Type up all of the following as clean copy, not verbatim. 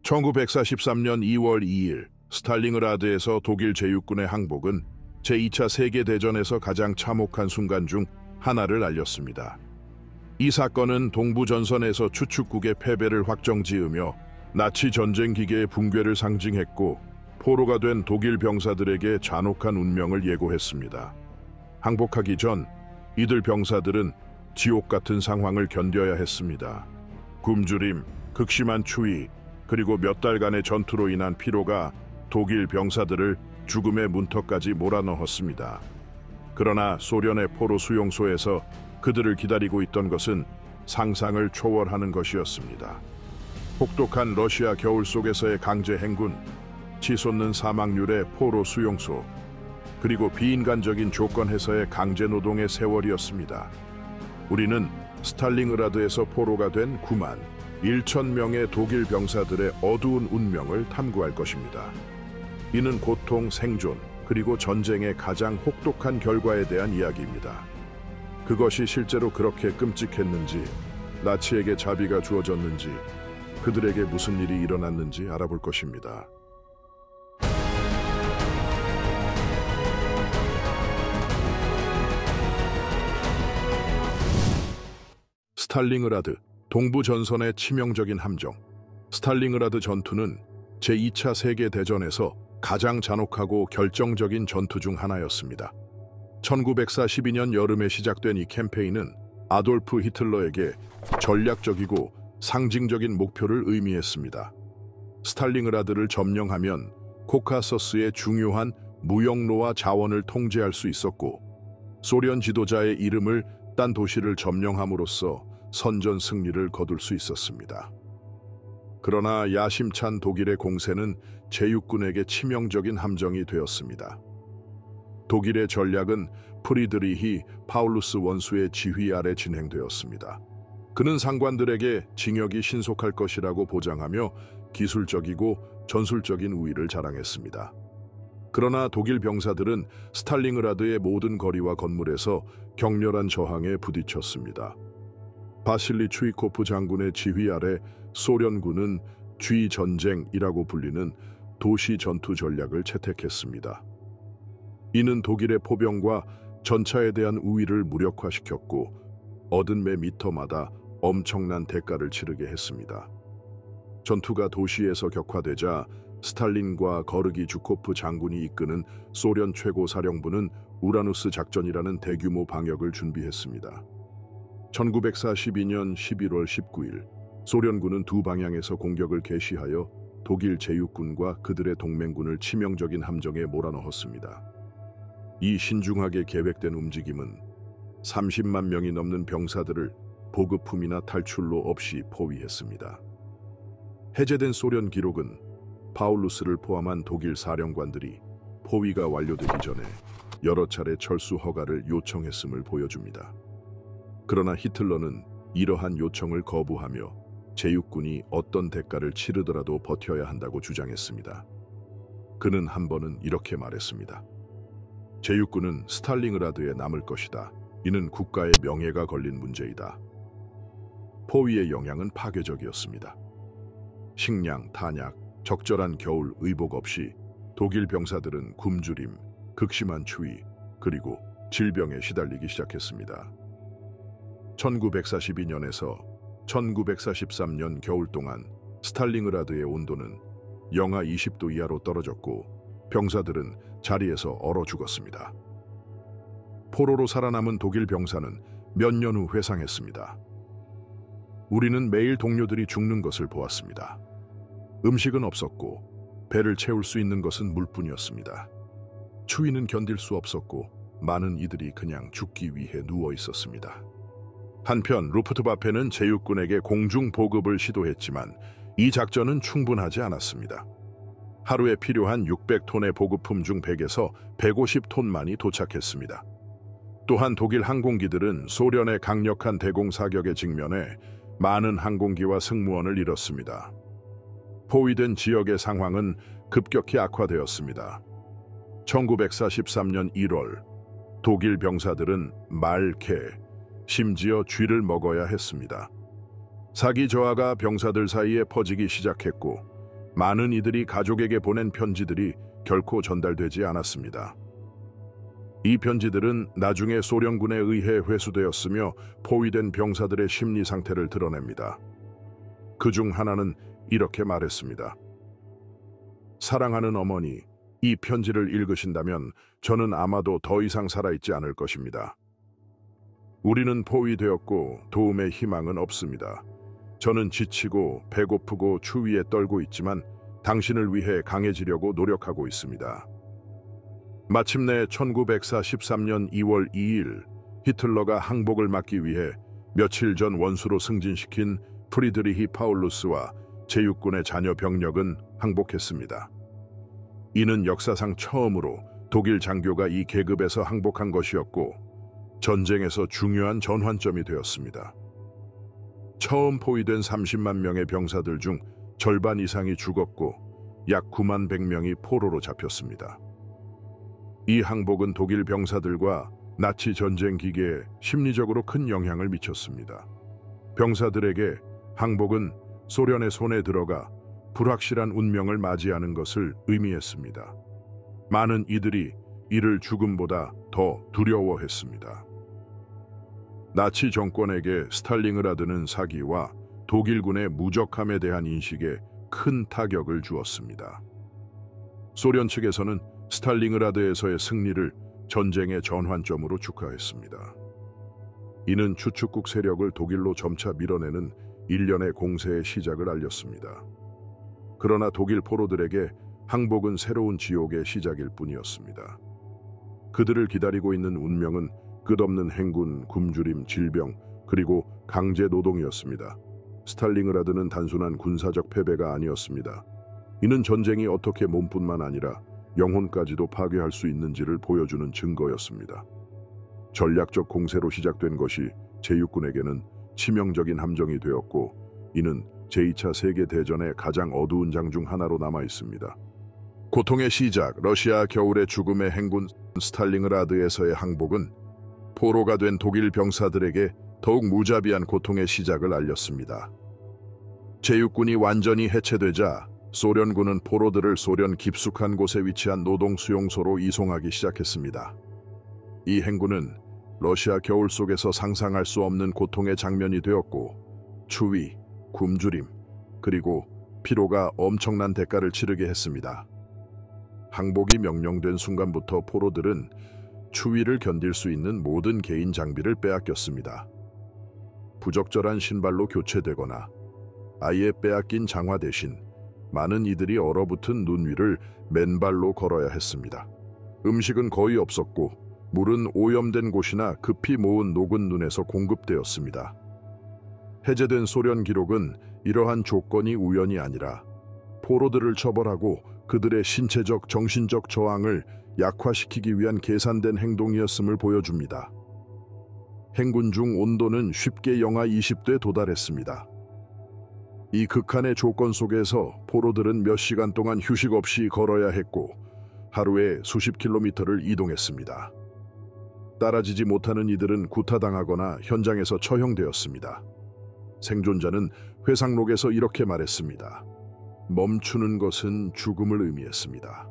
1943년 2월 2일 스탈링그라드에서 독일 제육군의 항복은 제2차 세계대전에서 가장 참혹한 순간 중 하나를 알렸습니다. 이 사건은 동부전선에서 추축국의 패배를 확정지으며 나치 전쟁 기계의 붕괴를 상징했고 포로가 된 독일 병사들에게 잔혹한 운명을 예고했습니다. 항복하기 전 이들 병사들은 지옥 같은 상황을 견뎌야 했습니다. 굶주림, 극심한 추위, 그리고 몇 달간의 전투로 인한 피로가 독일 병사들을 죽음의 문턱까지 몰아넣었습니다. 그러나 소련의 포로 수용소에서 그들을 기다리고 있던 것은 상상을 초월하는 것이었습니다. 혹독한 러시아 겨울 속에서의 강제 행군, 치솟는 사망률의 포로 수용소, 그리고 비인간적인 조건에서의 강제 노동의 세월이었습니다. 우리는 스탈링그라드에서 포로가 된 9만 1천 명의 독일 병사들의 어두운 운명을 탐구할 것입니다. 이는 고통, 생존, 그리고 전쟁의 가장 혹독한 결과에 대한 이야기입니다. 그것이 실제로 그렇게 끔찍했는지, 나치에게 자비가 주어졌는지, 그들에게 무슨 일이 일어났는지 알아볼 것입니다. 스탈링그라드, 동부 전선의 치명적인 함정. 스탈링그라드 전투는 제2차 세계대전에서 가장 잔혹하고 결정적인 전투 중 하나였습니다. 1942년 여름에 시작된 이 캠페인은 아돌프 히틀러에게 전략적이고 상징적인 목표를 의미했습니다. 스탈링그라드를 점령하면 코카서스의 중요한 무역로와 자원을 통제할 수 있었고, 소련 지도자의 이름을 딴 도시를 점령함으로써 선전 승리를 거둘 수 있었습니다. 그러나 야심찬 독일의 공세는 제육군에게 치명적인 함정이 되었습니다. 독일의 전략은 프리드리히 파울루스 원수의 지휘 아래 진행되었습니다. 그는 상관들에게 징역이 신속할 것이라고 보장하며 기술적이고 전술적인 우위를 자랑했습니다. 그러나 독일 병사들은 스탈링그라드의 모든 거리와 건물에서 격렬한 저항에 부딪혔습니다. 바실리 추이코프 장군의 지휘 아래 소련군은 쥐전쟁이라고 불리는 도시 전투 전략을 채택했습니다. 이는 독일의 포병과 전차에 대한 우위를 무력화시켰고 얻은 매 미터마다 엄청난 대가를 치르게 했습니다. 전투가 도시에서 격화되자 스탈린과 거르기 주코프 장군이 이끄는 소련 최고 사령부는 우라누스 작전이라는 대규모 방역을 준비했습니다. 1942년 11월 19일 소련군은 두 방향에서 공격을 개시하여 독일 제육군과 그들의 동맹군을 치명적인 함정에 몰아넣었습니다. 이 신중하게 계획된 움직임은 30만 명이 넘는 병사들을 보급품이나 탈출로 없이 포위했습니다. 해제된 소련 기록은 파울루스를 포함한 독일 사령관들이 포위가 완료되기 전에 여러 차례 철수 허가를 요청했음을 보여줍니다. 그러나 히틀러는 이러한 요청을 거부하며 제육군이 어떤 대가를 치르더라도 버텨야 한다고 주장했습니다. 그는 한 번은 이렇게 말했습니다. 제육군은 스탈링그라드에 남을 것이다. 이는 국가의 명예가 걸린 문제이다. 포위의 영향은 파괴적이었습니다. 식량, 탄약, 적절한 겨울 의복 없이 독일 병사들은 굶주림, 극심한 추위, 그리고 질병에 시달리기 시작했습니다. 1942년에서 1943년 겨울 동안 스탈링그라드의 온도는 영하 20도 이하로 떨어졌고 병사들은 자리에서 얼어 죽었습니다. 포로로 살아남은 독일 병사는 몇 년 후 회상했습니다. 우리는 매일 동료들이 죽는 것을 보았습니다. 음식은 없었고 배를 채울 수 있는 것은 물뿐이었습니다. 추위는 견딜 수 없었고 많은 이들이 그냥 죽기 위해 누워 있었습니다. 한편 루프트와페는 제육군에게 공중 보급을 시도했지만 이 작전은 충분하지 않았습니다. 하루에 필요한 600톤의 보급품 중 100에서 150톤만이 도착했습니다. 또한 독일 항공기들은 소련의 강력한 대공 사격에 직면해 많은 항공기와 승무원을 잃었습니다. 포위된 지역의 상황은 급격히 악화되었습니다. 1943년 1월 독일 병사들은 말, 개, 심지어 쥐를 먹어야 했습니다. 사기 저하가 병사들 사이에 퍼지기 시작했고 많은 이들이 가족에게 보낸 편지들이 결코 전달되지 않았습니다. 이 편지들은 나중에 소련군에 의해 회수되었으며 포위된 병사들의 심리 상태를 드러냅니다. 그중 하나는 이렇게 말했습니다. 사랑하는 어머니, 이 편지를 읽으신다면 저는 아마도 더 이상 살아있지 않을 것입니다. 우리는 포위되었고 도움의 희망은 없습니다. 저는 지치고 배고프고 추위에 떨고 있지만 당신을 위해 강해지려고 노력하고 있습니다. 마침내 1943년 2월 2일 히틀러가 항복을 막기 위해 며칠 전 원수로 승진시킨 프리드리히 파울루스와 제6군의 자녀 병력은 항복했습니다. 이는 역사상 처음으로 독일 장교가 이 계급에서 항복한 것이었고 전쟁에서 중요한 전환점이 되었습니다. 처음 포위된 30만 명의 병사들 중 절반 이상이 죽었고 약 9만 100명이 포로로 잡혔습니다. 이 항복은 독일 병사들과 나치 전쟁 기계에 심리적으로 큰 영향을 미쳤습니다. 병사들에게 항복은 소련의 손에 들어가 불확실한 운명을 맞이하는 것을 의미했습니다. 많은 이들이 이를 죽음보다 더 두려워했습니다. 나치 정권에게 스탈링그라드는 사기와 독일군의 무적함에 대한 인식에 큰 타격을 주었습니다. 소련 측에서는 스탈링그라드에서의 승리를 전쟁의 전환점으로 축하했습니다. 이는 추축국 세력을 독일로 점차 밀어내는 일련의 공세의 시작을 알렸습니다. 그러나 독일 포로들에게 항복은 새로운 지옥의 시작일 뿐이었습니다. 그들을 기다리고 있는 운명은 끝없는 행군, 굶주림, 질병, 그리고 강제 노동이었습니다. 스탈링그라드는 단순한 군사적 패배가 아니었습니다. 이는 전쟁이 어떻게 몸뿐만 아니라 영혼까지도 파괴할 수 있는지를 보여주는 증거였습니다. 전략적 공세로 시작된 것이 제6군에게는 치명적인 함정이 되었고 이는 제2차 세계대전의 가장 어두운 장 중 하나로 남아 있습니다. 고통의 시작, 러시아 겨울의 죽음의 행군 스탈링그라드에서의 항복은 포로가 된 독일 병사들에게 더욱 무자비한 고통의 시작을 알렸습니다. 제6군이 완전히 해체되자 소련군은 포로들을 소련 깊숙한 곳에 위치한 노동수용소로 이송하기 시작했습니다. 이 행군은 러시아 겨울 속에서 상상할 수 없는 고통의 장면이 되었고 추위, 굶주림, 그리고 피로가 엄청난 대가를 치르게 했습니다. 항복이 명령된 순간부터 포로들은 추위를 견딜 수 있는 모든 개인 장비를 빼앗겼습니다. 부적절한 신발로 교체되거나 아예 빼앗긴 장화 대신 많은 이들이 얼어붙은 눈 위를 맨발로 걸어야 했습니다. 음식은 거의 없었고 물은 오염된 곳이나 급히 모은 녹은 눈에서 공급되었습니다. 해제된 소련 기록은 이러한 조건이 우연이 아니라 포로들을 처벌하고 그들의 신체적, 정신적 저항을 약화시키기 위한 계산된 행동이었음을 보여줍니다. 행군 중 온도는 쉽게 영하 20도에 도달했습니다. 이 극한의 조건 속에서 포로들은 몇 시간 동안 휴식 없이 걸어야 했고 하루에 수십 킬로미터를 이동했습니다. 따라지지 못하는 이들은 구타당하거나 현장에서 처형되었습니다. 생존자는 회상록에서 이렇게 말했습니다. 멈추는 것은 죽음을 의미했습니다.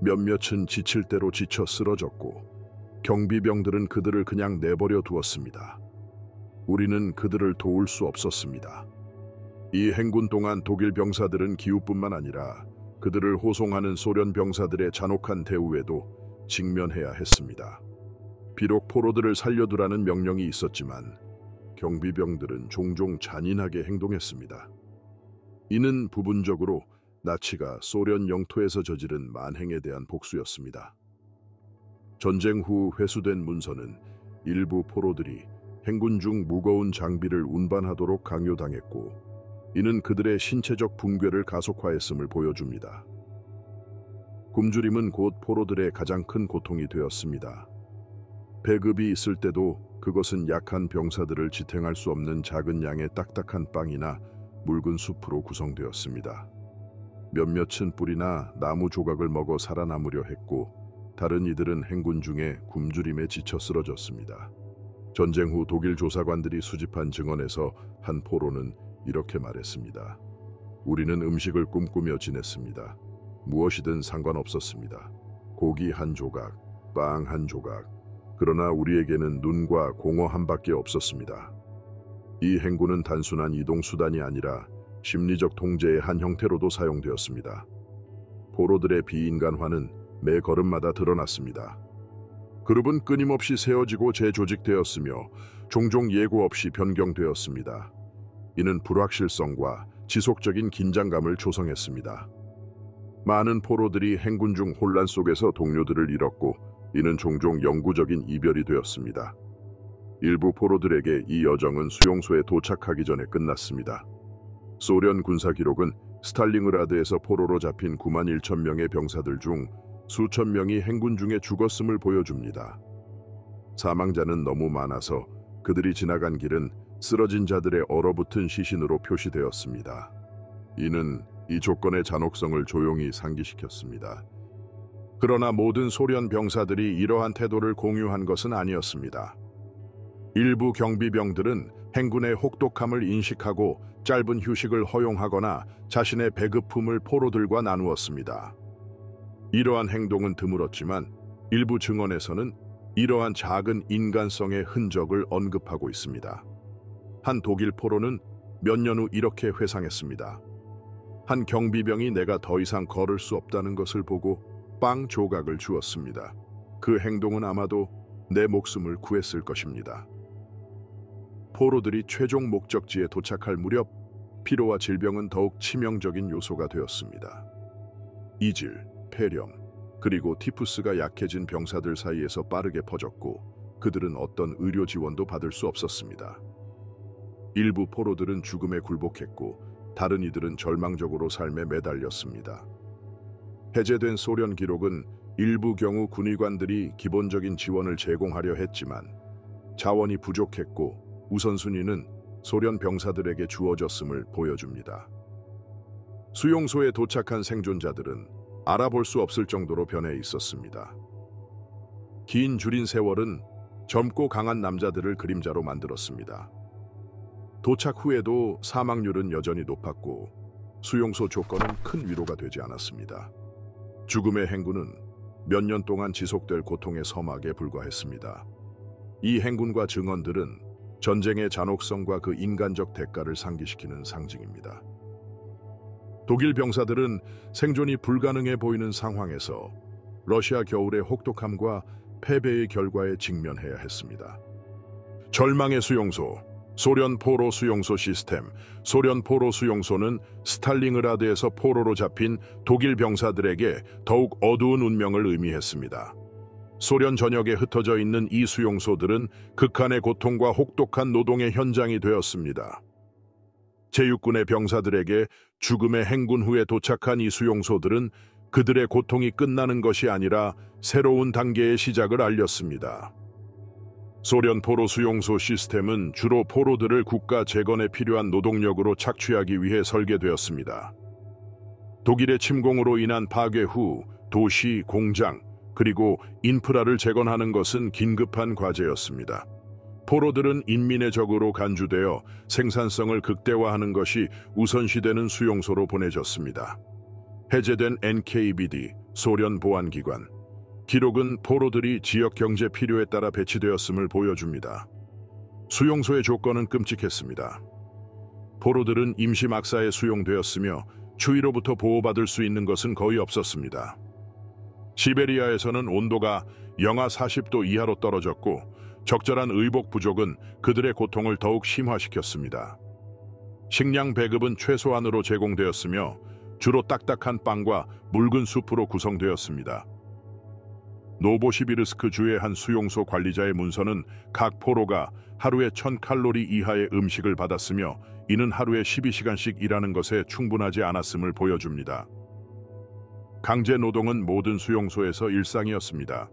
몇몇은 지칠 대로 지쳐 쓰러졌고 경비병들은 그들을 그냥 내버려 두었습니다. 우리는 그들을 도울 수 없었습니다. 이 행군 동안 독일 병사들은 기후뿐만 아니라 그들을 호송하는 소련 병사들의 잔혹한 대우에도 직면해야 했습니다. 비록 포로들을 살려두라는 명령이 있었지만 경비병들은 종종 잔인하게 행동했습니다. 이는 부분적으로 나치가 소련 영토에서 저지른 만행에 대한 복수였습니다. 전쟁 후 회수된 문서는 일부 포로들이 행군 중 무거운 장비를 운반하도록 강요당했고 이는 그들의 신체적 붕괴를 가속화했음을 보여줍니다. 굶주림은 곧 포로들의 가장 큰 고통이 되었습니다. 배급이 있을 때도 그것은 약한 병사들을 지탱할 수 없는 작은 양의 딱딱한 빵이나 묽은 숲으로 구성되었습니다. 몇몇은 뿔이나 나무 조각을 먹어 살아남으려 했고 다른 이들은 행군 중에 굶주림에 지쳐 쓰러졌습니다. 전쟁 후 독일 조사관들이 수집한 증언에서 한 포로는 이렇게 말했습니다. 우리는 음식을 꿈꾸며 지냈습니다. 무엇이든 상관없었습니다. 고기 한 조각, 빵 한 조각. 그러나 우리에게는 눈과 공허 한 밖에 없었습니다. 이 행군은 단순한 이동 수단이 아니라 심리적 통제의 한 형태로도 사용되었습니다. 포로들의 비인간화는 매 걸음마다 드러났습니다. 그룹은 끊임없이 세워지고 재조직되었으며 종종 예고 없이 변경되었습니다. 이는 불확실성과 지속적인 긴장감을 조성했습니다. 많은 포로들이 행군 중 혼란 속에서 동료들을 잃었고 이는 종종 영구적인 이별이 되었습니다. 일부 포로들에게 이 여정은 수용소에 도착하기 전에 끝났습니다. 소련 군사 기록은 스탈링그라드에서 포로로 잡힌 9만 1천 명의 병사들 중 수천 명이 행군 중에 죽었음을 보여줍니다. 사망자는 너무 많아서 그들이 지나간 길은 쓰러진 자들의 얼어붙은 시신으로 표시되었습니다. 이는 이 조건의 잔혹성을 조용히 상기시켰습니다. 그러나 모든 소련 병사들이 이러한 태도를 공유한 것은 아니었습니다. 일부 경비병들은 행군의 혹독함을 인식하고 짧은 휴식을 허용하거나 자신의 배급품을 포로들과 나누었습니다. 이러한 행동은 드물었지만 일부 증언에서는 이러한 작은 인간성의 흔적을 언급하고 있습니다. 한 독일 포로는 몇 년 후 이렇게 회상했습니다. 한 경비병이 내가 더 이상 걸을 수 없다는 것을 보고 빵 조각을 주었습니다. 그 행동은 아마도 내 목숨을 구했을 것입니다. 포로들이 최종 목적지에 도착할 무렵 피로와 질병은 더욱 치명적인 요소가 되었습니다. 이질, 폐렴, 그리고 티푸스가 약해진 병사들 사이에서 빠르게 퍼졌고 그들은 어떤 의료 지원도 받을 수 없었습니다. 일부 포로들은 죽음에 굴복했고 다른 이들은 절망적으로 삶에 매달렸습니다. 해제된 소련 기록은 일부 경우 군의관들이 기본적인 지원을 제공하려 했지만 자원이 부족했고 우선순위는 소련 병사들에게 주어졌음을 보여줍니다. 수용소에 도착한 생존자들은 알아볼 수 없을 정도로 변해 있었습니다. 긴 줄인 세월은 젊고 강한 남자들을 그림자로 만들었습니다. 도착 후에도 사망률은 여전히 높았고 수용소 조건은 큰 위로가 되지 않았습니다. 죽음의 행군은 몇 년 동안 지속될 고통의 서막에 불과했습니다. 이 행군과 증언들은 전쟁의 잔혹성과 그 인간적 대가를 상기시키는 상징입니다. 독일 병사들은 생존이 불가능해 보이는 상황에서 러시아 겨울의 혹독함과 패배의 결과에 직면해야 했습니다. 절망의 수용소, 소련 포로 수용소 시스템. 소련 포로 수용소는 스탈링그라드에서 포로로 잡힌 독일 병사들에게 더욱 어두운 운명을 의미했습니다. 소련 전역에 흩어져 있는 이 수용소들은 극한의 고통과 혹독한 노동의 현장이 되었습니다. 제6군의 병사들에게 죽음의 행군 후에 도착한 이 수용소들은 그들의 고통이 끝나는 것이 아니라 새로운 단계의 시작을 알렸습니다. 소련 포로 수용소 시스템은 주로 포로들을 국가 재건에 필요한 노동력으로 착취하기 위해 설계되었습니다. 독일의 침공으로 인한 파괴 후 도시, 공장, 그리고 인프라를 재건하는 것은 긴급한 과제였습니다. 포로들은 인민의 적으로 간주되어 생산성을 극대화하는 것이 우선시되는 수용소로 보내졌습니다. 해제된 NKVD, 소련 보안기관. 기록은 포로들이 지역 경제 필요에 따라 배치되었음을 보여줍니다. 수용소의 조건은 끔찍했습니다. 포로들은 임시 막사에 수용되었으며 추위로부터 보호받을 수 있는 것은 거의 없었습니다. 시베리아에서는 온도가 영하 40도 이하로 떨어졌고 적절한 의복 부족은 그들의 고통을 더욱 심화시켰습니다. 식량 배급은 최소한으로 제공되었으며 주로 딱딱한 빵과 묽은 수프로 구성되었습니다. 노보시비르스크 주의 한 수용소 관리자의 문서는 각 포로가 하루에 1000칼로리 이하의 음식을 받았으며 이는 하루에 12시간씩 일하는 것에 충분하지 않았음을 보여줍니다. 강제 노동은 모든 수용소에서 일상이었습니다.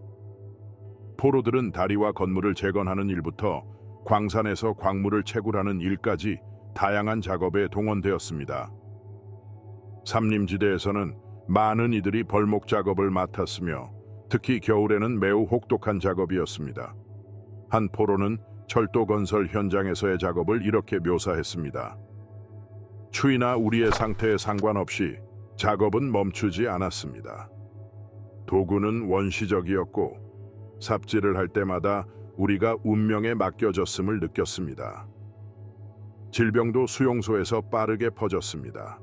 포로들은 다리와 건물을 재건하는 일부터 광산에서 광물을 채굴하는 일까지 다양한 작업에 동원되었습니다. 삼림지대에서는 많은 이들이 벌목 작업을 맡았으며 특히 겨울에는 매우 혹독한 작업이었습니다. 한 포로는 철도 건설 현장에서의 작업을 이렇게 묘사했습니다. 추위나 우리의 상태에 상관없이 작업은 멈추지 않았습니다. 도구는 원시적이었고 삽질을 할 때마다 우리가 운명에 맡겨졌음을 느꼈습니다. 질병도 수용소에서 빠르게 퍼졌습니다.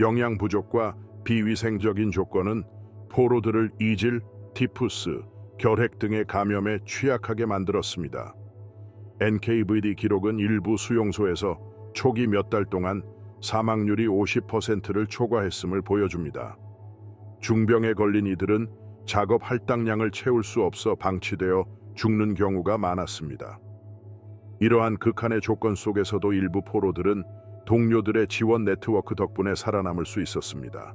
영양 부족과 비위생적인 조건은 포로들을 이질, 티푸스, 결핵 등의 감염에 취약하게 만들었습니다. NKVD 기록은 일부 수용소에서 초기 몇 달 동안 사망률이 50%를 초과했음을 보여줍니다. 중병에 걸린 이들은 작업 할당량을 채울 수 없어 방치되어 죽는 경우가 많았습니다. 이러한 극한의 조건 속에서도 일부 포로들은 동료들의 지원 네트워크 덕분에 살아남을 수 있었습니다.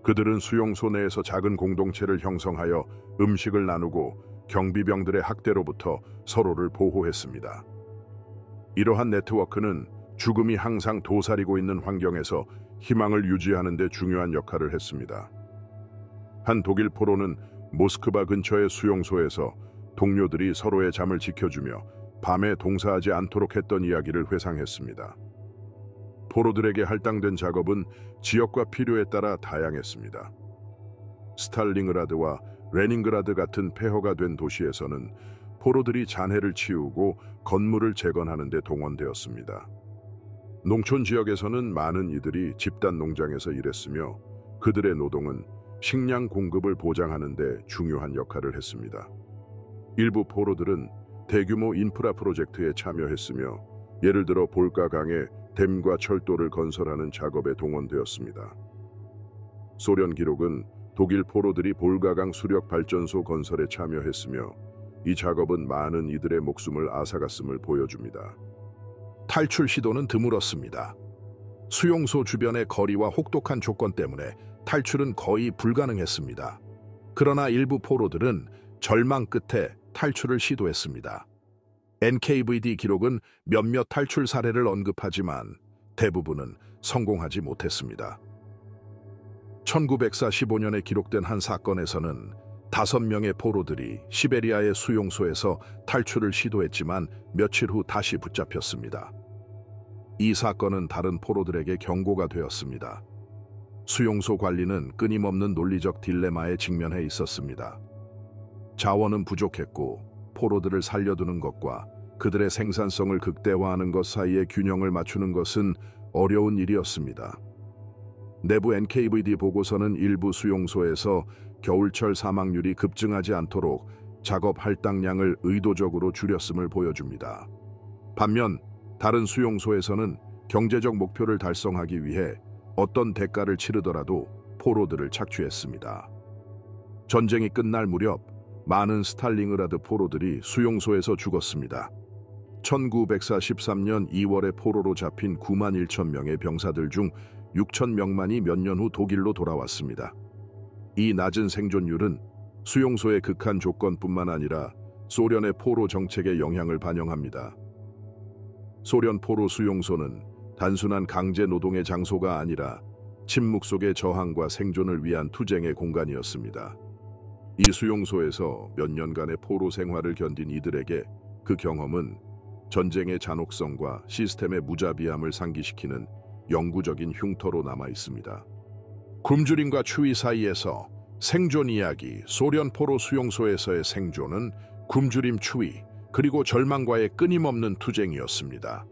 그들은 수용소 내에서 작은 공동체를 형성하여 음식을 나누고 경비병들의 학대로부터 서로를 보호했습니다. 이러한 네트워크는 죽음이 항상 도사리고 있는 환경에서 희망을 유지하는 데 중요한 역할을 했습니다. 한 독일 포로는 모스크바 근처의 수용소에서 동료들이 서로의 잠을 지켜주며 밤에 동사하지 않도록 했던 이야기를 회상했습니다. 포로들에게 할당된 작업은 지역과 필요에 따라 다양했습니다. 스탈링그라드와 레닌그라드 같은 폐허가 된 도시에서는 포로들이 잔해를 치우고 건물을 재건하는 데 동원되었습니다. 농촌 지역에서는 많은 이들이 집단 농장에서 일했으며 그들의 노동은 식량 공급을 보장하는 데 중요한 역할을 했습니다. 일부 포로들은 대규모 인프라 프로젝트에 참여했으며 예를 들어 볼가강에 댐과 철도를 건설하는 작업에 동원되었습니다. 소련 기록은 독일 포로들이 볼가강 수력 발전소 건설에 참여했으며 이 작업은 많은 이들의 목숨을 앗아갔음을 보여줍니다. 탈출 시도는 드물었습니다. 수용소 주변의 거리와 혹독한 조건 때문에 탈출은 거의 불가능했습니다. 그러나 일부 포로들은 절망 끝에 탈출을 시도했습니다. NKVD 기록은 몇몇 탈출 사례를 언급하지만 대부분은 성공하지 못했습니다. 1945년에 기록된 한 사건에서는 5명의 포로들이 시베리아의 수용소에서 탈출을 시도했지만 며칠 후 다시 붙잡혔습니다. 이 사건은 다른 포로들에게 경고가 되었습니다. 수용소 관리는 끊임없는 논리적 딜레마에 직면해 있었습니다. 자원은 부족했고 포로들을 살려두는 것과 그들의 생산성을 극대화하는 것 사이의 균형을 맞추는 것은 어려운 일이었습니다. 내부 NKVD 보고서는 일부 수용소에서 겨울철 사망률이 급증하지 않도록 작업 할당량을 의도적으로 줄였음을 보여줍니다. 반면 다른 수용소에서는 경제적 목표를 달성하기 위해 어떤 대가를 치르더라도 포로들을 착취했습니다. 전쟁이 끝날 무렵 많은 스탈링그라드 포로들이 수용소에서 죽었습니다. 1943년 2월에 포로로 잡힌 9만 1천 명의 병사들 중 6천 명만이 몇 년 후 독일로 돌아왔습니다. 이 낮은 생존율은 수용소의 극한 조건뿐만 아니라 소련의 포로 정책의 영향을 반영합니다. 소련 포로 수용소는 단순한 강제 노동의 장소가 아니라 침묵 속의 저항과 생존을 위한 투쟁의 공간이었습니다. 이 수용소에서 몇 년간의 포로 생활을 견딘 이들에게 그 경험은 전쟁의 잔혹성과 시스템의 무자비함을 상기시키는 영구적인 흉터로 남아 있습니다. 굶주림과 추위 사이에서 생존 이야기, 소련 포로 수용소에서의 생존은 굶주림, 추위, 그리고 절망과의 끊임없는 투쟁이었습니다.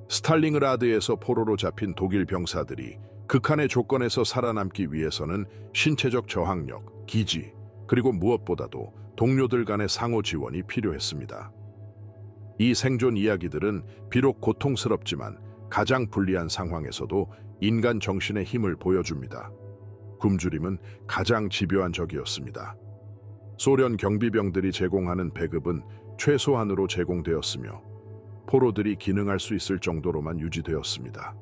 스탈링그라드에서 포로로 잡힌 독일 병사들이 극한의 조건에서 살아남기 위해서는 신체적 저항력, 기지, 그리고 무엇보다도 동료들 간의 상호 지원이 필요했습니다. 이 생존 이야기들은 비록 고통스럽지만 가장 불리한 상황에서도 인간 정신의 힘을 보여줍니다. 굶주림은 가장 집요한 적이었습니다. 소련 경비병들이 제공하는 배급은 최소한으로 제공되었으며 포로들이 기능할 수 있을 정도로만 유지되었습니다.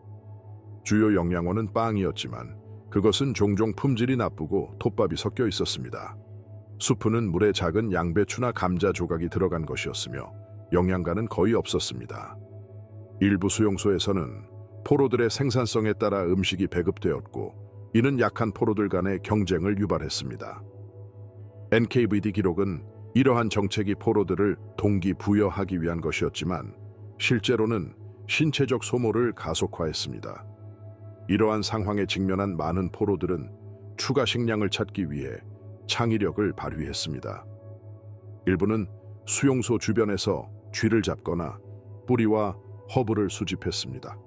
주요 영양원은 빵이었지만 그것은 종종 품질이 나쁘고 톱밥이 섞여 있었습니다. 수프는 물에 작은 양배추나 감자 조각이 들어간 것이었으며 영양가는 거의 없었습니다. 일부 수용소에서는 포로들의 생산성에 따라 음식이 배급되었고 이는 약한 포로들 간의 경쟁을 유발했습니다. NKVD 기록은 이러한 정책이 포로들을 동기부여하기 위한 것이었지만 실제로는 신체적 소모를 가속화했습니다. 이러한 상황에 직면한 많은 포로들은 추가 식량을 찾기 위해 창의력을 발휘했습니다. 일부는 수용소 주변에서 쥐를 잡거나 뿌리와 허브를 수집했습니다.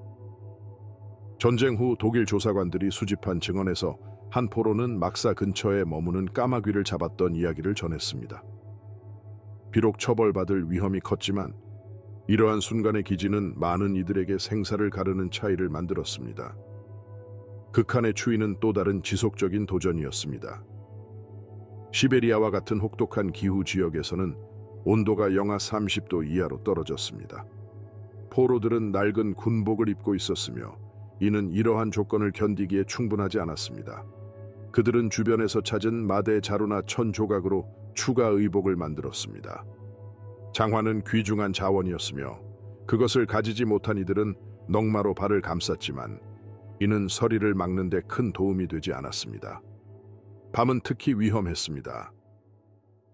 전쟁 후 독일 조사관들이 수집한 증언에서 한 포로는 막사 근처에 머무는 까마귀를 잡았던 이야기를 전했습니다. 비록 처벌받을 위험이 컸지만 이러한 순간의 기지는 많은 이들에게 생사를 가르는 차이를 만들었습니다. 극한의 추위는 또 다른 지속적인 도전이었습니다. 시베리아와 같은 혹독한 기후 지역에서는 온도가 영하 30도 이하로 떨어졌습니다. 포로들은 낡은 군복을 입고 있었으며 이는 이러한 조건을 견디기에 충분하지 않았습니다. 그들은 주변에서 찾은 마대 자루나 천 조각으로 추가 의복을 만들었습니다. 장화는 귀중한 자원이었으며 그것을 가지지 못한 이들은 넝마로 발을 감쌌지만 이는 서리를 막는 데 큰 도움이 되지 않았습니다. 밤은 특히 위험했습니다.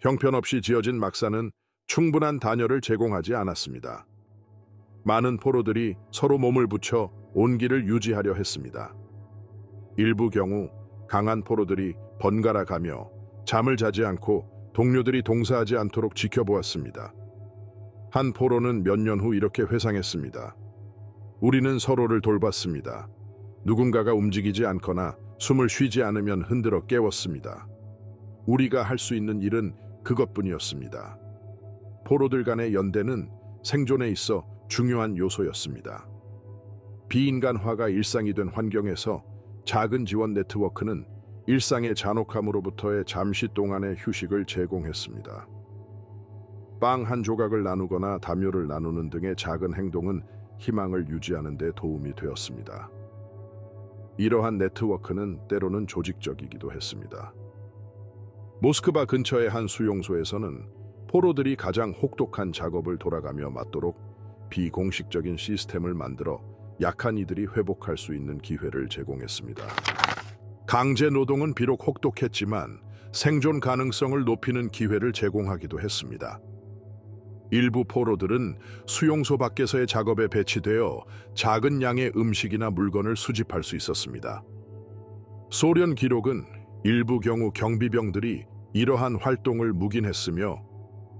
형편없이 지어진 막사는 충분한 단열을 제공하지 않았습니다. 많은 포로들이 서로 몸을 붙여 온기를 유지하려 했습니다. 일부 경우 강한 포로들이 번갈아 가며 잠을 자지 않고 동료들이 동사하지 않도록 지켜보았습니다. 한 포로는 몇 년 후 이렇게 회상했습니다. 우리는 서로를 돌봤습니다. 누군가가 움직이지 않거나 숨을 쉬지 않으면 흔들어 깨웠습니다. 우리가 할 수 있는 일은 그것뿐이었습니다. 포로들 간의 연대는 생존에 있어 중요한 요소였습니다. 비인간화가 일상이 된 환경에서 작은 지원 네트워크는 일상의 잔혹함으로부터의 잠시 동안의 휴식을 제공했습니다. 빵 한 조각을 나누거나 담요를 나누는 등의 작은 행동은 희망을 유지하는 데 도움이 되었습니다. 이러한 네트워크는 때로는 조직적이기도 했습니다. 모스크바 근처의 한 수용소에서는 포로들이 가장 혹독한 작업을 돌아가며 맡도록 비공식적인 시스템을 만들어 약한 이들이 회복할 수 있는 기회를 제공했습니다. 강제 노동은 비록 혹독했지만 생존 가능성을 높이는 기회를 제공하기도 했습니다. 일부 포로들은 수용소 밖에서의 작업에 배치되어 작은 양의 음식이나 물건을 수집할 수 있었습니다. 소련 기록은 일부 경우 경비병들이 이러한 활동을 묵인했으며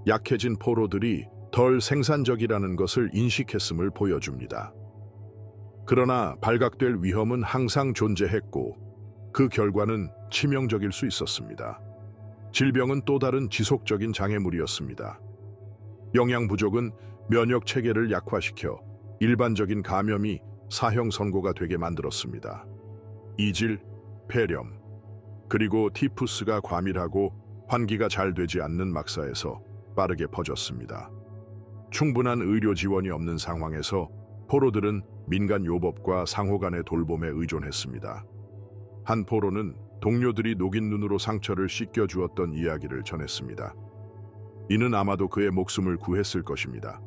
약해진 포로들이 덜 생산적이라는 것을 인식했음을 보여줍니다. 그러나 발각될 위험은 항상 존재했고 그 결과는 치명적일 수 있었습니다. 질병은 또 다른 지속적인 장애물이었습니다. 영양 부족은 면역 체계를 약화시켜 일반적인 감염이 사형 선고가 되게 만들었습니다. 이질, 폐렴, 그리고 티푸스가 과밀하고 환기가 잘 되지 않는 막사에서 빠르게 퍼졌습니다. 충분한 의료 지원이 없는 상황에서 포로들은 민간 요법과 상호 간의 돌봄에 의존했습니다. 한 포로는 동료들이 녹인 눈으로 상처를 씻겨주었던 이야기를 전했습니다. 이는 아마도 그의 목숨을 구했을 것입니다.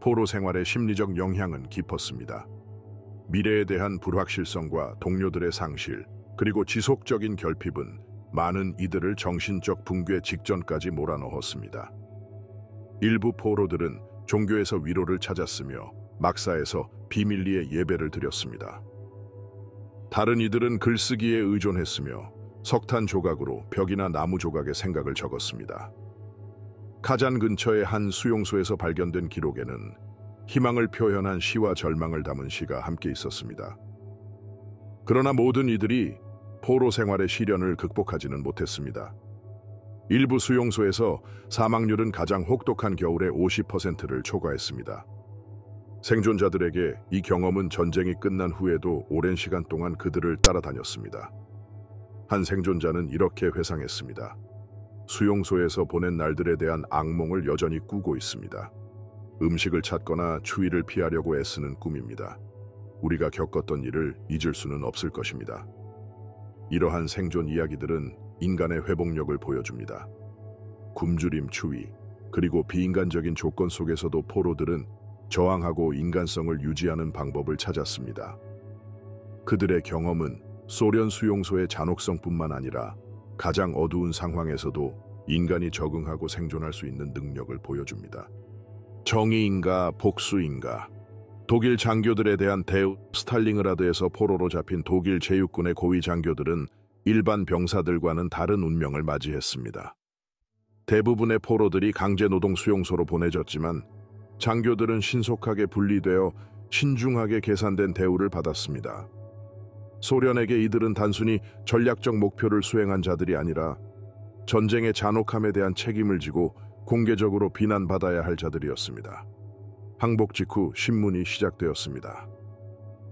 포로 생활의 심리적 영향은 깊었습니다. 미래에 대한 불확실성과 동료들의 상실, 그리고 지속적인 결핍은 많은 이들을 정신적 붕괴 직전까지 몰아넣었습니다. 일부 포로들은 종교에서 위로를 찾았으며 막사에서 비밀리에 예배를 드렸습니다. 다른 이들은 글쓰기에 의존했으며 석탄 조각으로 벽이나 나무 조각에 생각을 적었습니다. 카잔 근처의 한 수용소에서 발견된 기록에는 희망을 표현한 시와 절망을 담은 시가 함께 있었습니다. 그러나 모든 이들이 포로 생활의 시련을 극복하지는 못했습니다. 일부 수용소에서 사망률은 가장 혹독한 겨울의 50%를 초과했습니다. 생존자들에게 이 경험은 전쟁이 끝난 후에도 오랜 시간 동안 그들을 따라다녔습니다. 한 생존자는 이렇게 회상했습니다. 수용소에서 보낸 날들에 대한 악몽을 여전히 꾸고 있습니다. 음식을 찾거나 추위를 피하려고 애쓰는 꿈입니다. 우리가 겪었던 일을 잊을 수는 없을 것입니다. 이러한 생존 이야기들은 인간의 회복력을 보여줍니다. 굶주림, 추위, 그리고 비인간적인 조건 속에서도 포로들은 저항하고 인간성을 유지하는 방법을 찾았습니다. 그들의 경험은 소련 수용소의 잔혹성뿐만 아니라 가장 어두운 상황에서도 인간이 적응하고 생존할 수 있는 능력을 보여줍니다. 정의인가 복수인가? 독일 장교들에 대한 대우. 스탈링그라드에서 포로로 잡힌 독일 제육군의 고위 장교들은 일반 병사들과는 다른 운명을 맞이했습니다. 대부분의 포로들이 강제노동 수용소로 보내졌지만 장교들은 신속하게 분리되어 신중하게 계산된 대우를 받았습니다. 소련에게 이들은 단순히 전략적 목표를 수행한 자들이 아니라 전쟁의 잔혹함에 대한 책임을 지고 공개적으로 비난받아야 할 자들이었습니다. 항복 직후 신문이 시작되었습니다.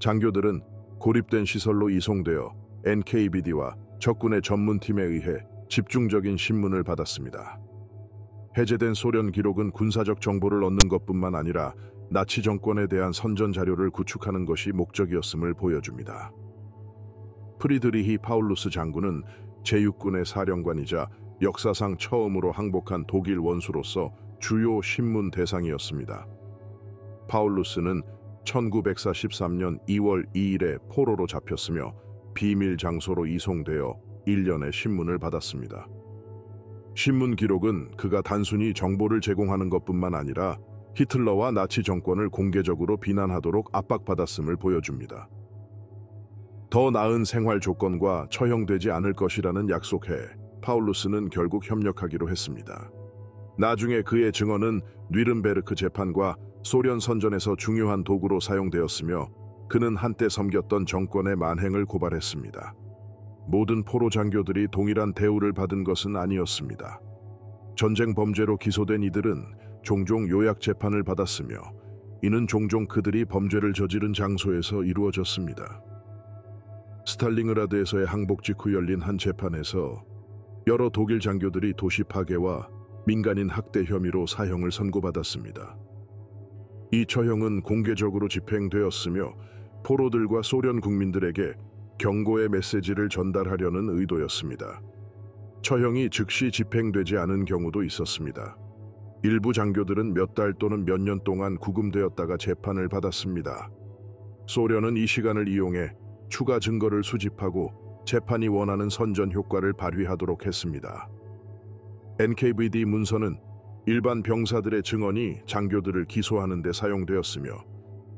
장교들은 고립된 시설로 이송되어 NKVD와 적군의 전문팀에 의해 집중적인 신문을 받았습니다. 해제된 소련 기록은 군사적 정보를 얻는 것뿐만 아니라 나치 정권에 대한 선전 자료를 구축하는 것이 목적이었음을 보여줍니다. 프리드리히 파울루스 장군은 제6군의 사령관이자 역사상 처음으로 항복한 독일 원수로서 주요 신문 대상이었습니다. 파울루스는 1943년 2월 2일에 포로로 잡혔으며 비밀 장소로 이송되어 1년의 신문을 받았습니다. 신문 기록은 그가 단순히 정보를 제공하는 것뿐만 아니라 히틀러와 나치 정권을 공개적으로 비난하도록 압박받았음을 보여줍니다. 더 나은 생활 조건과 처형되지 않을 것이라는 약속해 파울루스는 결국 협력하기로 했습니다. 나중에 그의 증언은 뉘른베르크 재판과 소련 선전에서 중요한 도구로 사용되었으며 그는 한때 섬겼던 정권의 만행을 고발했습니다. 모든 포로 장교들이 동일한 대우를 받은 것은 아니었습니다. 전쟁 범죄로 기소된 이들은 종종 요약 재판을 받았으며 이는 종종 그들이 범죄를 저지른 장소에서 이루어졌습니다. 스탈링그라드에서의 항복 직후 열린 한 재판에서 여러 독일 장교들이 도시 파괴와 민간인 학대 혐의로 사형을 선고받았습니다. 이 처형은 공개적으로 집행되었으며 포로들과 소련 국민들에게 경고의 메시지를 전달하려는 의도였습니다. 처형이 즉시 집행되지 않은 경우도 있었습니다. 일부 장교들은 몇 달 또는 몇 년 동안 구금되었다가 재판을 받았습니다. 소련은 이 시간을 이용해 추가 증거를 수집하고 재판이 원하는 선전 효과를 발휘하도록 했습니다. NKVD 문서는 일반 병사들의 증언이 장교들을 기소하는 데 사용되었으며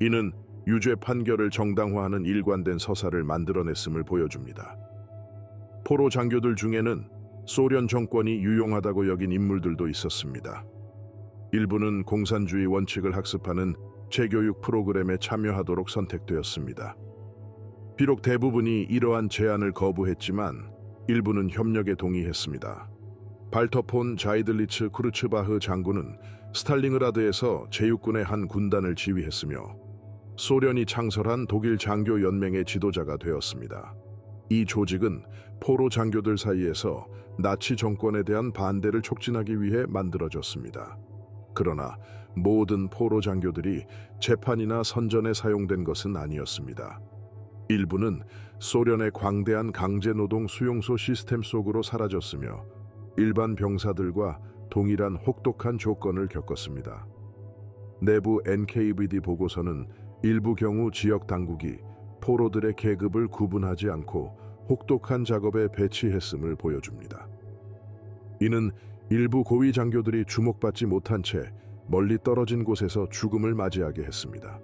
이는 유죄 판결을 정당화하는 일관된 서사를 만들어냈음을 보여줍니다. 포로 장교들 중에는 소련 정권이 유용하다고 여긴 인물들도 있었습니다. 일부는 공산주의 원칙을 학습하는 재교육 프로그램에 참여하도록 선택되었습니다. 비록 대부분이 이러한 제안을 거부했지만 일부는 협력에 동의했습니다. 발터 폰 자이들리츠 쿠르츠바흐 장군은 스탈링그라드에서 제6군의 한 군단을 지휘했으며 소련이 창설한 독일 장교 연맹의 지도자가 되었습니다. 이 조직은 포로 장교들 사이에서 나치 정권에 대한 반대를 촉진하기 위해 만들어졌습니다. 그러나 모든 포로 장교들이 재판이나 선전에 사용된 것은 아니었습니다. 일부는 소련의 광대한 강제노동 수용소 시스템 속으로 사라졌으며 일반 병사들과 동일한 혹독한 조건을 겪었습니다. 내부 NKVD 보고서는 일부 경우 지역 당국이 포로들의 계급을 구분하지 않고 혹독한 작업에 배치했음을 보여줍니다. 이는 일부 고위 장교들이 주목받지 못한 채 멀리 떨어진 곳에서 죽음을 맞이하게 했습니다.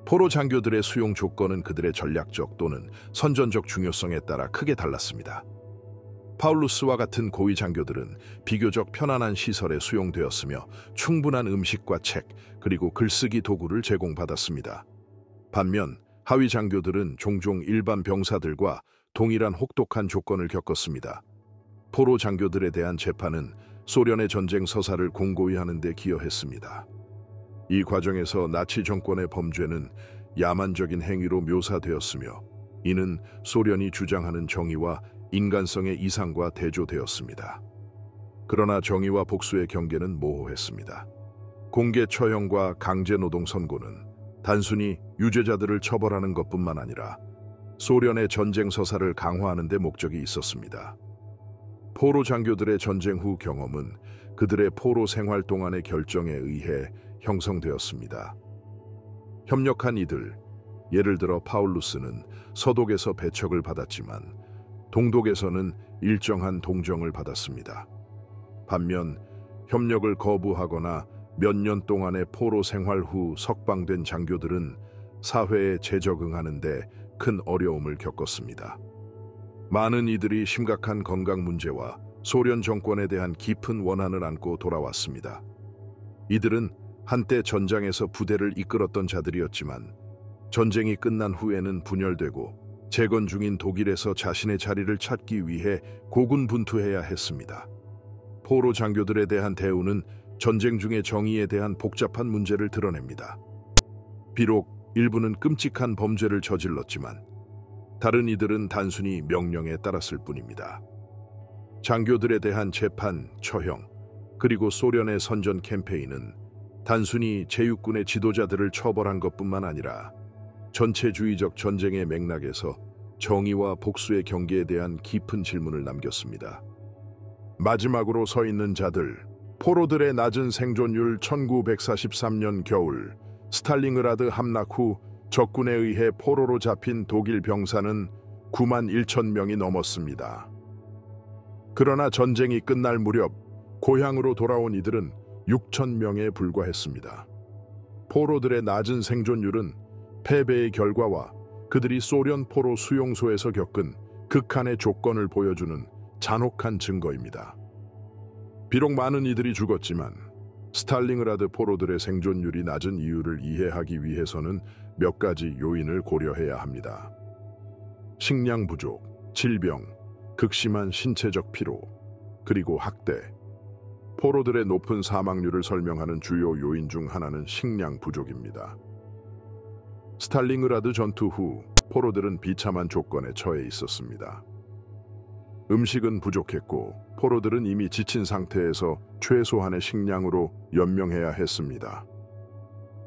포로 장교들의 수용 조건은 그들의 전략적 또는 선전적 중요성에 따라 크게 달랐습니다. 파울루스와 같은 고위 장교들은 비교적 편안한 시설에 수용되었으며 충분한 음식과 책, 그리고 글쓰기 도구를 제공받았습니다. 반면 하위 장교들은 종종 일반 병사들과 동일한 혹독한 조건을 겪었습니다. 포로 장교들에 대한 재판은 소련의 전쟁 서사를 공고히 하는 데 기여했습니다. 이 과정에서 나치 정권의 범죄는 야만적인 행위로 묘사되었으며 이는 소련이 주장하는 정의와 인간성의 이상과 대조되었습니다. 그러나 정의와 복수의 경계는 모호했습니다. 공개 처형과 강제노동 선고는 단순히 유죄자들을 처벌하는 것뿐만 아니라 소련의 전쟁 서사를 강화하는 데 목적이 있었습니다. 포로 장교들의 전쟁 후 경험은 그들의 포로 생활 동안의 결정에 의해 형성되었습니다. 협력한 이들, 예를 들어 파울루스는 서독에서 배척을 받았지만 동독에서는 일정한 동정을 받았습니다. 반면 협력을 거부하거나 몇 년 동안의 포로 생활 후 석방된 장교들은 사회에 재적응하는 데 큰 어려움을 겪었습니다. 많은 이들이 심각한 건강 문제와 소련 정권에 대한 깊은 원한을 안고 돌아왔습니다. 이들은 한때 전장에서 부대를 이끌었던 자들이었지만 전쟁이 끝난 후에는 분열되고 재건 중인 독일에서 자신의 자리를 찾기 위해 고군분투해야 했습니다. 포로 장교들에 대한 대우는 전쟁 중의 정의에 대한 복잡한 문제를 드러냅니다. 비록 일부는 끔찍한 범죄를 저질렀지만 다른 이들은 단순히 명령에 따랐을 뿐입니다. 장교들에 대한 재판, 처형, 그리고 소련의 선전 캠페인은 단순히 제육군의 지도자들을 처벌한 것뿐만 아니라 전체주의적 전쟁의 맥락에서 정의와 복수의 경계에 대한 깊은 질문을 남겼습니다. 마지막으로 서 있는 자들, 포로들의 낮은 생존율. 1943년 겨울 스탈링그라드 함락 후 적군에 의해 포로로 잡힌 독일 병사는 9만 1천 명이 넘었습니다. 그러나 전쟁이 끝날 무렵 고향으로 돌아온 이들은 6천 명에 불과했습니다. 포로들의 낮은 생존율은 패배의 결과와 그들이 소련 포로 수용소에서 겪은 극한의 조건을 보여주는 잔혹한 증거입니다. 비록 많은 이들이 죽었지만 스탈링그라드 포로들의 생존율이 낮은 이유를 이해하기 위해서는 몇 가지 요인을 고려해야 합니다. 식량 부족, 질병, 극심한 신체적 피로, 그리고 학대. 포로들의 높은 사망률을 설명하는 주요 요인 중 하나는 식량 부족입니다. 스탈링그라드 전투 후 포로들은 비참한 조건에 처해 있었습니다. 음식은 부족했고 포로들은 이미 지친 상태에서 최소한의 식량으로 연명해야 했습니다.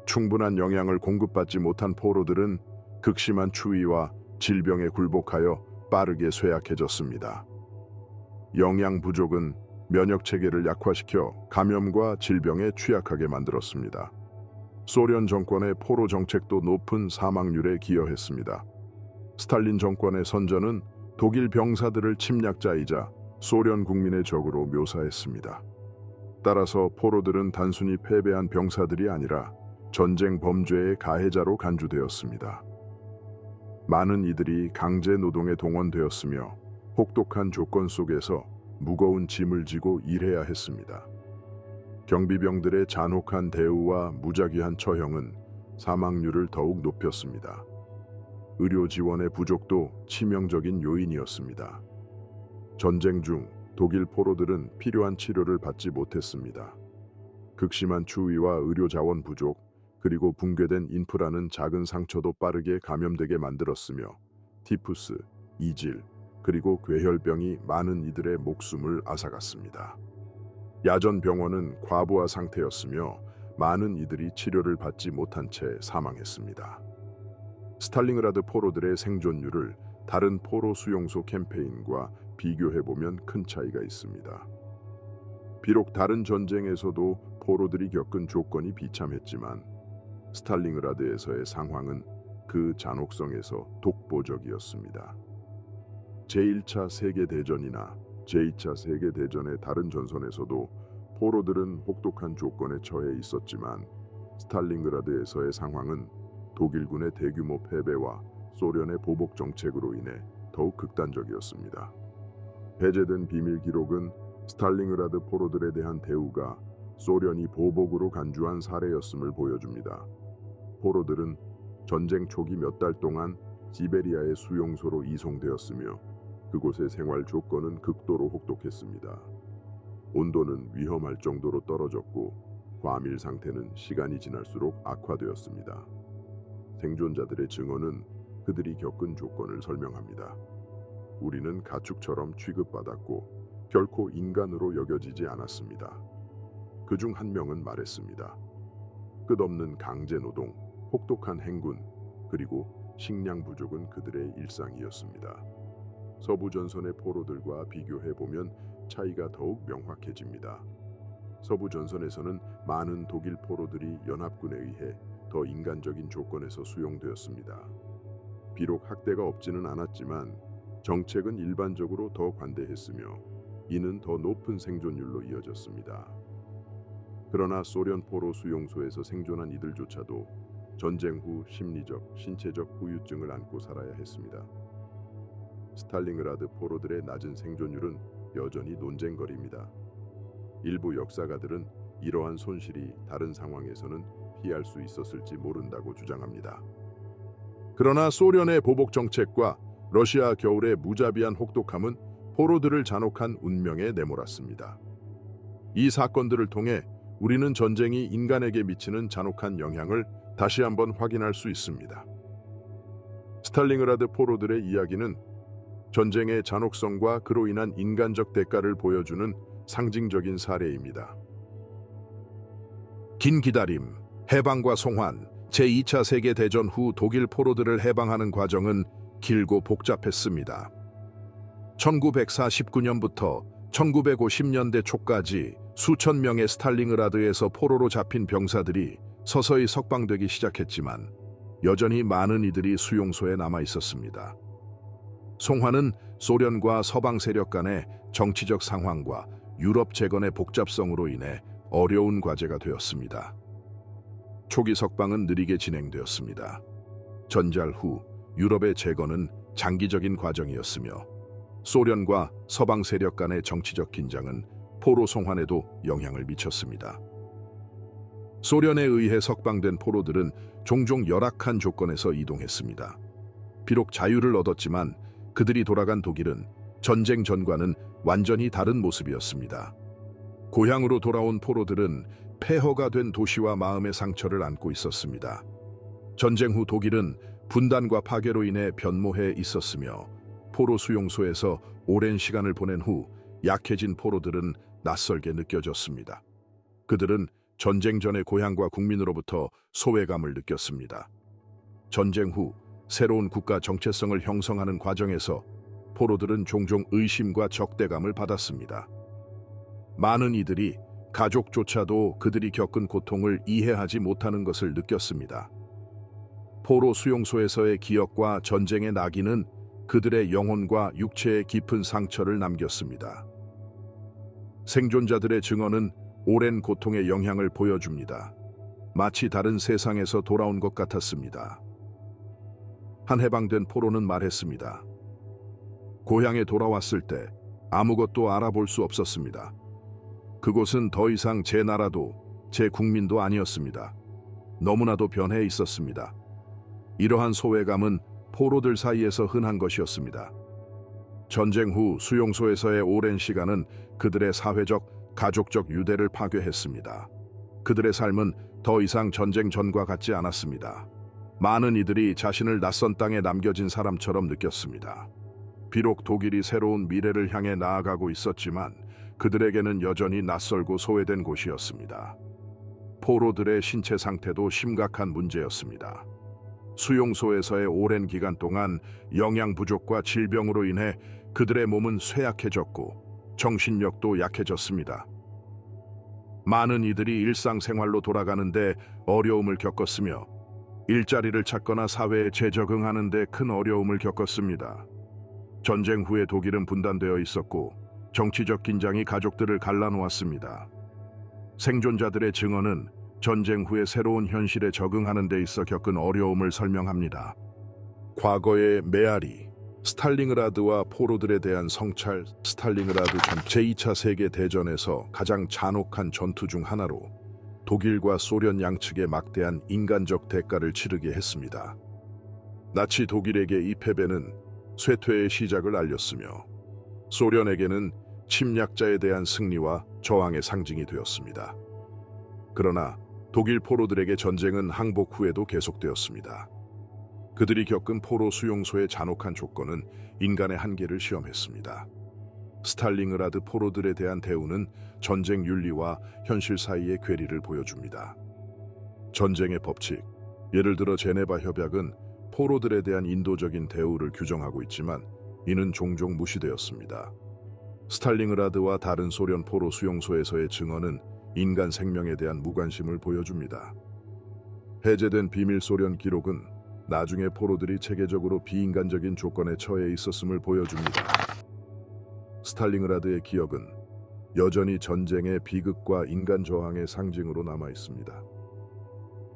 충분한 영양을 공급받지 못한 포로들은 극심한 추위와 질병에 굴복하여 빠르게 쇠약해졌습니다. 영양 부족은 면역 체계를 약화시켜 감염과 질병에 취약하게 만들었습니다. 소련 정권의 포로 정책도 높은 사망률에 기여했습니다. 스탈린 정권의 선전은 독일 병사들을 침략자이자 소련 국민의 적으로 묘사했습니다. 따라서 포로들은 단순히 패배한 병사들이 아니라 전쟁 범죄의 가해자로 간주되었습니다. 많은 이들이 강제 노동에 동원되었으며 혹독한 조건 속에서 무거운 짐을 지고 일해야 했습니다. 경비병들의 잔혹한 대우와 무작위한 처형은 사망률을 더욱 높였습니다. 의료 지원의 부족도 치명적인 요인이었습니다. 전쟁 중 독일 포로들은 필요한 치료를 받지 못했습니다. 극심한 추위와 의료 자원 부족, 그리고 붕괴된 인프라는 작은 상처도 빠르게 감염되게 만들었으며 티푸스, 이질, 그리고 괴혈병이 많은 이들의 목숨을 앗아갔습니다. 야전 병원은 과부하 상태였으며 많은 이들이 치료를 받지 못한 채 사망했습니다. 스탈링그라드 포로들의 생존율을 다른 포로 수용소 캠페인과 비교해보면 큰 차이가 있습니다. 비록 다른 전쟁에서도 포로들이 겪은 조건이 비참했지만 스탈링그라드에서의 상황은 그 잔혹성에서 독보적이었습니다. 제1차 세계대전이나 제2차 세계대전의 다른 전선에서도 포로들은 혹독한 조건에 처해 있었지만 스탈링그라드에서의 상황은 독일군의 대규모 패배와 소련의 보복 정책으로 인해 더욱 극단적이었습니다. 배제된 비밀 기록은 스탈링그라드 포로들에 대한 대우가 소련이 보복으로 간주한 사례였음을 보여줍니다. 포로들은 전쟁 초기 몇 달 동안 시베리아의 수용소로 이송되었으며 그곳의 생활 조건은 극도로 혹독했습니다. 온도는 위험할 정도로 떨어졌고 과밀 상태는 시간이 지날수록 악화되었습니다. 생존자들의 증언은 그들이 겪은 조건을 설명합니다. 우리는 가축처럼 취급받았고 결코 인간으로 여겨지지 않았습니다. 그중 한 명은 말했습니다. 끝없는 강제 노동, 혹독한 행군, 그리고 식량 부족은 그들의 일상이었습니다. 서부 전선의 포로들과 비교해보면 차이가 더욱 명확해집니다. 서부 전선에서는 많은 독일 포로들이 연합군에 의해 더 인간적인 조건에서 수용되었습니다. 비록 학대가 없지는 않았지만 정책은 일반적으로 더 관대했으며 이는 더 높은 생존율로 이어졌습니다. 그러나 소련 포로 수용소에서 생존한 이들조차도 전쟁 후 심리적, 신체적 후유증을 안고 살아야 했습니다. 스탈린그라드 포로들의 낮은 생존율은 여전히 논쟁거리입니다. 일부 역사가들은 이러한 손실이 다른 상황에서는 피할 수 있었을지 모른다고 주장합니다. 그러나 소련의 보복 정책과 러시아 겨울의 무자비한 혹독함은 포로들을 잔혹한 운명에 내몰았습니다. 이 사건들을 통해 우리는 전쟁이 인간에게 미치는 잔혹한 영향을 다시 한번 확인할 수 있습니다. 스탈린그라드 포로들의 이야기는 전쟁의 잔혹성과 그로 인한 인간적 대가를 보여주는 상징적인 사례입니다. 긴 기다림, 해방과 송환, 제2차 세계대전 후 독일 포로들을 해방하는 과정은 길고 복잡했습니다. 1949년부터 1950년대 초까지 수천 명의 스탈린그라드에서 포로로 잡힌 병사들이 서서히 석방되기 시작했지만 여전히 많은 이들이 수용소에 남아 있었습니다. 송환은 소련과 서방 세력 간의 정치적 상황과 유럽 재건의 복잡성으로 인해 어려운 과제가 되었습니다. 초기 석방은 느리게 진행되었습니다. 전잘 후 유럽의 재건은 장기적인 과정이었으며 소련과 서방 세력 간의 정치적 긴장은 포로 송환에도 영향을 미쳤습니다. 소련에 의해 석방된 포로들은 종종 열악한 조건에서 이동했습니다. 비록 자유를 얻었지만 그들이 돌아간 독일은 전쟁 전과는 완전히 다른 모습이었습니다. 고향으로 돌아온 포로들은 폐허가 된 도시와 마음의 상처를 안고 있었습니다. 전쟁 후 독일은 분단과 파괴로 인해 변모해 있었으며 포로 수용소에서 오랜 시간을 보낸 후 약해진 포로들은 낯설게 느껴졌습니다. 그들은 전쟁 전의 고향과 국민으로부터 소외감을 느꼈습니다. 전쟁 후 새로운 국가 정체성을 형성하는 과정에서 포로들은 종종 의심과 적대감을 받았습니다. 많은 이들이 가족조차도 그들이 겪은 고통을 이해하지 못하는 것을 느꼈습니다. 포로 수용소에서의 기억과 전쟁의 낙인은 그들의 영혼과 육체에 깊은 상처를 남겼습니다. 생존자들의 증언은 오랜 고통의 영향을 보여줍니다. 마치 다른 세상에서 돌아온 것 같았습니다. 한 해방된 포로는 말했습니다. 고향에 돌아왔을 때 아무것도 알아볼 수 없었습니다. 그곳은 더 이상 제 나라도 제 국민도 아니었습니다. 너무나도 변해 있었습니다. 이러한 소외감은 포로들 사이에서 흔한 것이었습니다. 전쟁 후 수용소에서의 오랜 시간은 그들의 사회적, 가족적 유대를 파괴했습니다. 그들의 삶은 더 이상 전쟁 전과 같지 않았습니다. 많은 이들이 자신을 낯선 땅에 남겨진 사람처럼 느꼈습니다. 비록 독일이 새로운 미래를 향해 나아가고 있었지만 그들에게는 여전히 낯설고 소외된 곳이었습니다. 포로들의 신체 상태도 심각한 문제였습니다. 수용소에서의 오랜 기간 동안 영양 부족과 질병으로 인해 그들의 몸은 쇠약해졌고 정신력도 약해졌습니다. 많은 이들이 일상생활로 돌아가는데 어려움을 겪었으며 일자리를 찾거나 사회에 재적응하는 데 큰 어려움을 겪었습니다. 전쟁 후에 독일은 분단되어 있었고 정치적 긴장이 가족들을 갈라놓았습니다. 생존자들의 증언은 전쟁 후에 새로운 현실에 적응하는 데 있어 겪은 어려움을 설명합니다. 과거의 메아리, 스탈린그라드와 포로들에 대한 성찰. 스탈린그라드 제2차 세계대전에서 가장 잔혹한 전투 중 하나로 독일과 소련 양측의 막대한 인간적 대가를 치르게 했습니다. 나치 독일에게 이 패배는 쇠퇴의 시작을 알렸으며 소련에게는 침략자에 대한 승리와 저항의 상징이 되었습니다. 그러나 독일 포로들에게 전쟁은 항복 후에도 계속되었습니다. 그들이 겪은 포로 수용소의 잔혹한 조건은 인간의 한계를 시험했습니다. 스탈린그라드 포로들에 대한 대우는 전쟁 윤리와 현실 사이의 괴리를 보여줍니다. 전쟁의 법칙, 예를 들어 제네바 협약은 포로들에 대한 인도적인 대우를 규정하고 있지만 이는 종종 무시되었습니다. 스탈린그라드와 다른 소련 포로 수용소에서의 증언은 인간 생명에 대한 무관심을 보여줍니다. 해제된 비밀 소련 기록은 나중에 포로들이 체계적으로 비인간적인 조건에 처해 있었음을 보여줍니다. 스탈린그라드의 기억은 여전히 전쟁의 비극과 인간 저항의 상징으로 남아 있습니다.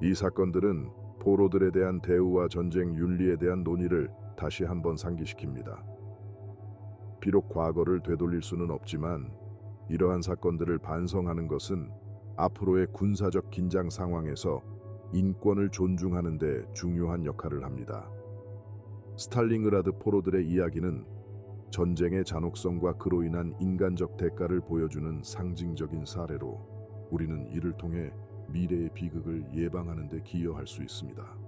이 사건들은 포로들에 대한 대우와 전쟁 윤리에 대한 논의를 다시 한번 상기시킵니다. 비록 과거를 되돌릴 수는 없지만 이러한 사건들을 반성하는 것은 앞으로의 군사적 긴장 상황에서 인권을 존중하는 데 중요한 역할을 합니다. 스탈링그라드 포로들의 이야기는 전쟁의 잔혹성과 그로 인한 인간적 대가를 보여주는 상징적인 사례로 우리는 이를 통해 미래의 비극을 예방하는 데 기여할 수 있습니다.